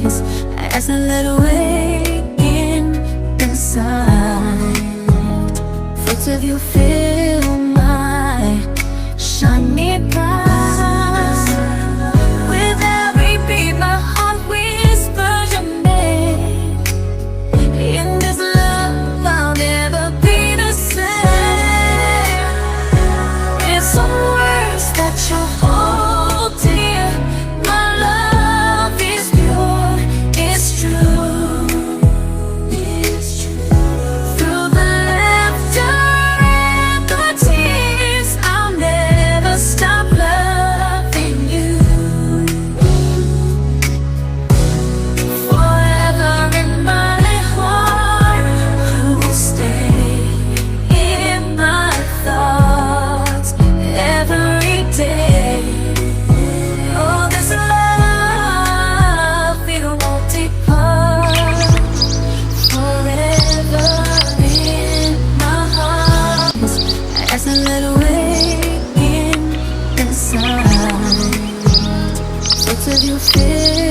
eyes as I let awaken inside. Thoughts of you fill my shiny bright. With every beat my heart whispers your name. In this love I'll never be the same. It's some words that you hold dear. My love is pure, it's true, it's true. Through the laughter and the tears, I'll never stop loving you. Forever in my heart, you will stay in my thoughts every day. Oh, this love, it won't depart. Forever in my heart as I let awaken inside. Thoughts of you fill